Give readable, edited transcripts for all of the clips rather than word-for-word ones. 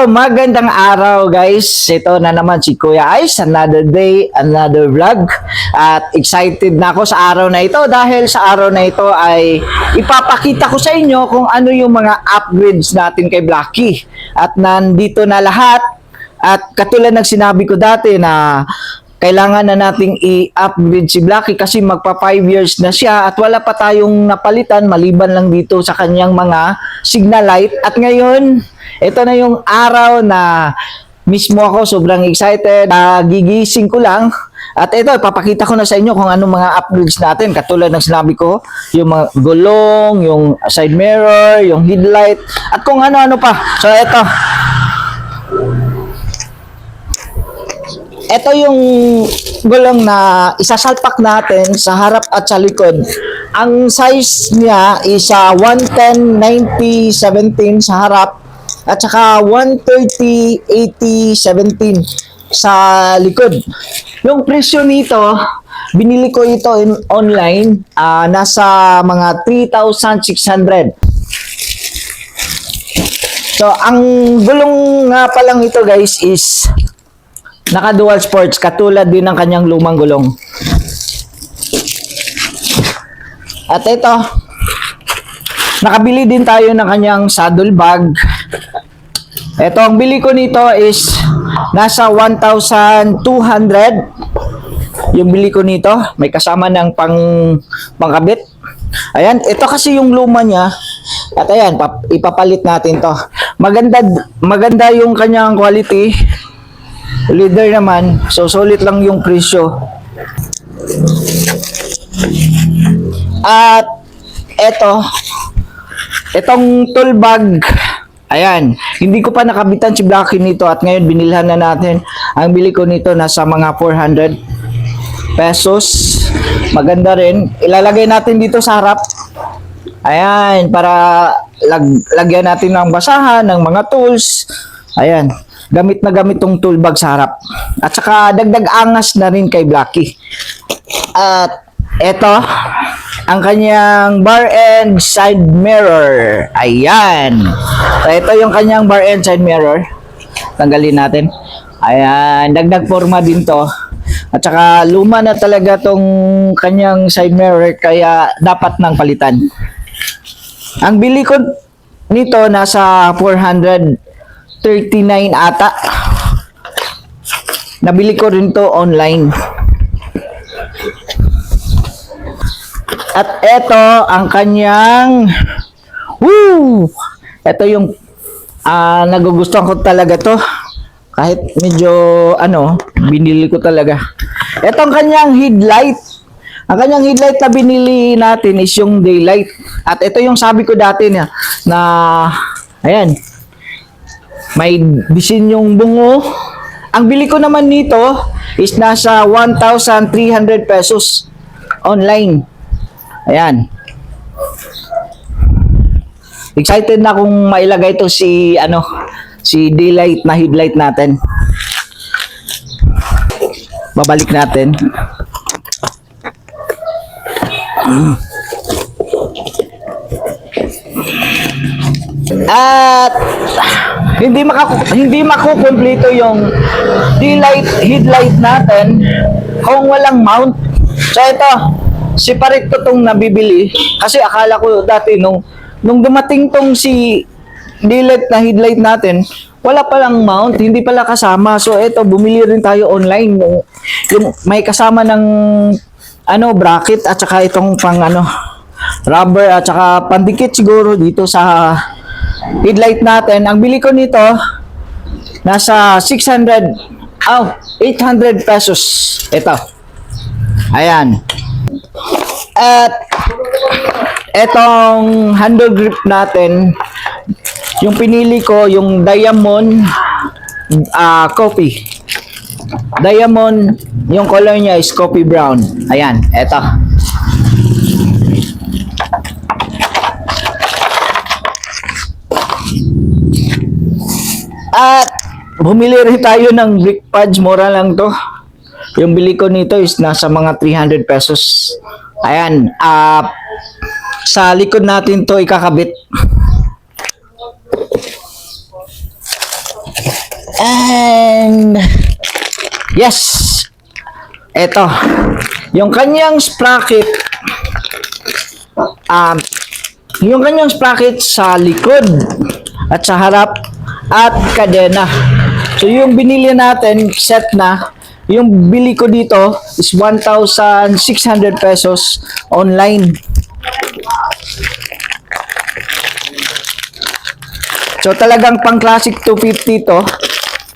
Magandang araw guys. Ito na naman si Kuya Ice, another day, another vlog. At excited na ako sa araw na ito dahil sa araw na ito ay ipapakita ko sa inyo kung ano yung mga upgrades natin kay Blacky. At nandito na lahat. At katulad ng sinabi ko dati na kailangan na nating i-upgrade si Blacky kasi magpa 5 years na siya at wala pa tayong napalitan maliban lang dito sa kanyang mga signal light. At ngayon, ito na yung araw na mismo ako sobrang excited. Gigising ko lang at ito, ipapakita ko na sa inyo kung anong mga upgrades natin. Katulad ng sinabi ko, yung mga gulong, yung side mirror, yung headlight, at kung ano-ano pa. So ito. Ito yung gulong na isasalpak natin sa harap at sa likod. Ang size niya is 110/90/17 sa harap at saka 130/80/17 sa likod. Yung presyo nito, binili ko ito online, nasa mga 3,600. So, ang gulong nga pa lang ito guys is naka dual sports, katulad din ng kanyang lumang gulong. At ito, nakabili din tayo ng kanyang saddle bag. Ito, ang bili ko nito is nasa 1,200. Yung bili ko nito, may kasama ng pangkabit. Ayan, ito kasi yung luma niya. At ayan, ipapalit natin to. Maganda yung kanyang quality. Leader naman, so sulit lang yung presyo. At itong tool bag, ayan, hindi ko pa nakabitan si Blacky nito at ngayon binilhan na natin. Ang bili ko nito nasa mga 400 pesos. Maganda rin. Ilalagay natin dito sa harap. Ayan, para lagyan natin ng basahan, ng mga tools. Ayan. Gamit na gamit tong tool bag sa harap. At saka dagdag angas na rin kay Blacky. At eto, ang kanyang bar and side mirror. Ayan. So, ito yung kanyang bar and side mirror. Tanggalin natin. Ayan, dagdag forma din to. At saka luma na talaga tong kanyang side mirror kaya dapat nang palitan. Ang bili ko nito nasa 439 ata. Nabili ko rin to online. At ito ang kanyang ito yung nagugustuhan ko talaga to. Kahit medyo binili ko talaga. Ito ang kanyang headlight. Ang kanyang headlight na binili natin is yung daylight. At ito yung sabi ko dati na ayan, may disenyong bungo. Ang bili ko naman nito is nasa 1,300 pesos online. Ayan. Excited na kung mailagay to si daylight na headlight natin. Babalik natin. At hindi makukumpleto yung daylight headlight natin kung walang mount. So ito, separate ko tong nabibili kasi akala ko dati nung dumating tong si daylight na headlight natin, wala palang mount, hindi pala kasama. So ito, bumili rin tayo online yung may kasama ng bracket at saka itong rubber at saka pandikit siguro dito sa headlight natin. Ang bili ko nito nasa 800 pesos. Ito. Ayan. At etong handle grip natin, yung pinili ko yung diamond coffee. Diamond, yung color niya is coffee brown. Ayan, eto. At bumili rin tayo ng brake pads, mura lang to. Yung bili ko nito is nasa mga 300 pesos. Ayan, sa likod natin to ikakabit. And yes, eto yung kanyang sprocket, yung kanyang sprocket sa likod at sa harap at kadena. So yung binili natin set na, yung bili ko dito is 1,600 pesos online. So talagang pang classic 250 to.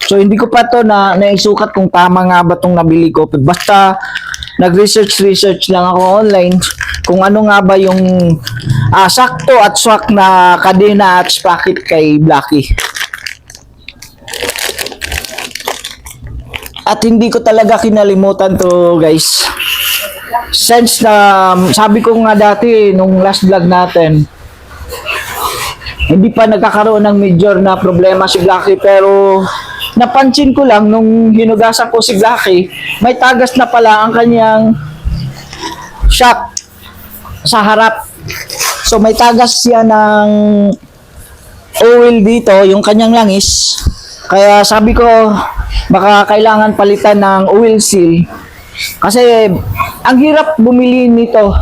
So hindi ko pa to naisukat kung tama nga ba tong nabili ko. Basta nag-research lang ako online kung ano nga ba yung sakto at swak na kadena at sprocket kay Blackie. At hindi ko talaga kinalimutan to, guys. Since na sabi ko nga dati nung last vlog natin, hindi pa nagkakaroon ng major na problema si Blackie, pero napansin ko lang nung hinugasan ko si Blackie, may tagas na pala ang kanyang shock sa harap. So may tagas siya ng oil dito, yung kanyang langis. Kaya sabi ko, baka kailangan palitan ng oil seal. Kasi ang hirap bumili nito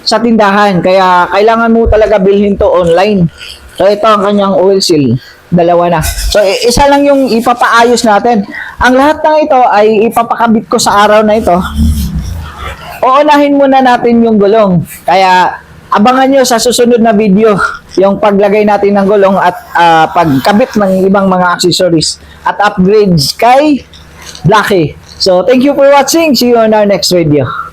sa tindahan, kaya kailangan mo talaga bilhin to online. So ito ang kanyang oil seal, dalawa na. So isa lang yung ipapaayos natin. Ang lahat ng ito ay ipapakabit ko sa araw na ito. Uunahin muna natin yung gulong. Kaya abangan nyo sa susunod na video yung paglagay natin ng gulong at pagkabit ng ibang mga accessories at upgrades kay Blackie. So thank you for watching. See you on our next video.